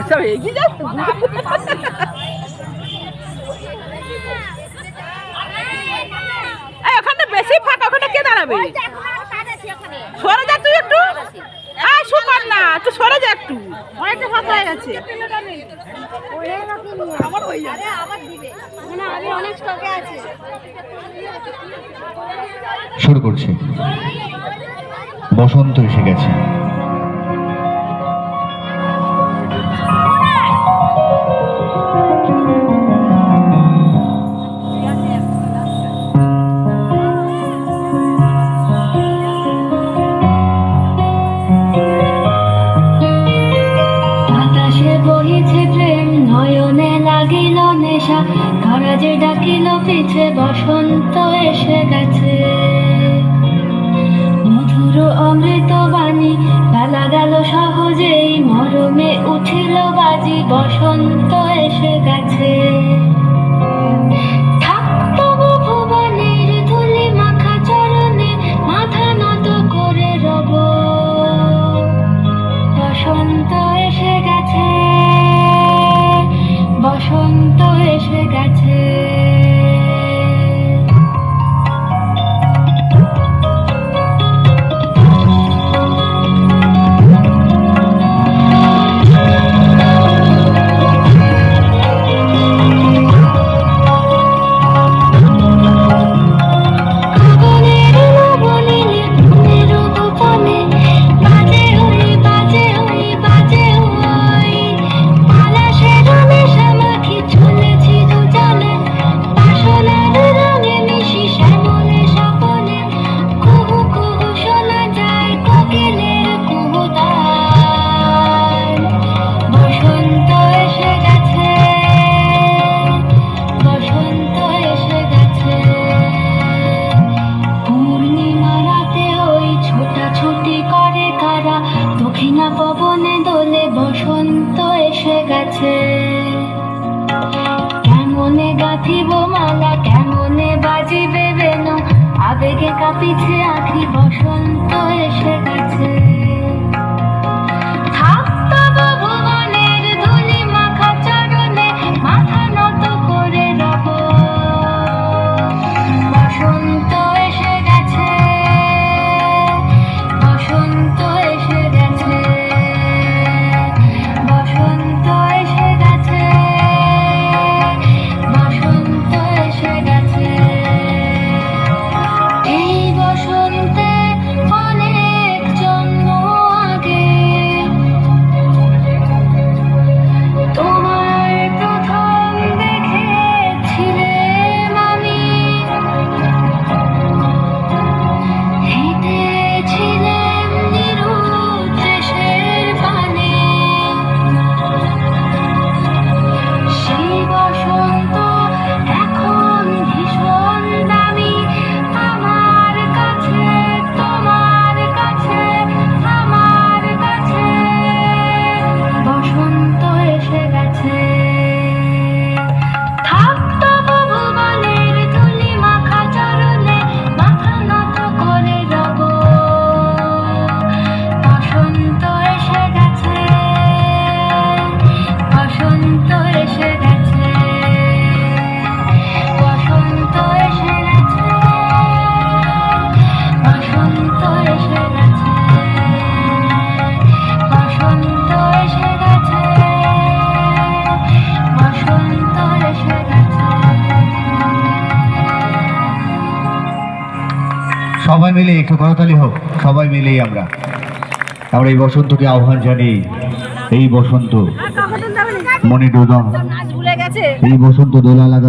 সব এগিয়ে যাচ্ছে ওখানে বেশি ফাঁকা, ওখানে কে দাঁড়াবে? সরে যা তুই একটু, সুপার না তুই সরে যা একটু, অনেকটা ফাঁকা হয়ে গেছে। শুরু করছে, বসন্ত এসে গেছে। ধরা যে ডাকিল পিছে বসন্ত এসে গেছে, মধুর অমৃত বাণী বেলা গেল সহজেই, মরমে উঠিল বাজি বসন্ত এসে গেছে। থাকতো ভুবনের ধুলি মাখা চরণে, মাথা নত করে রব, বসন্ত এসে গেছে, বসন্ত এসে গেছে। পবনে দোলে বসন্ত এসে গেছে, কেমনে গাঁথিব মালা, কেমনে বাজিবে বেনু, আবেগে কাঁপিছে আঁখি, বসন্ত এসে গেছে। সবাই মিলে একটু করতালি হোক, সবাই মিলেই আমরা এই বসন্তকে আহ্বান জানি। এই বসন্ত মনে ডোদা, এই বসন্ত দোলা লাগা।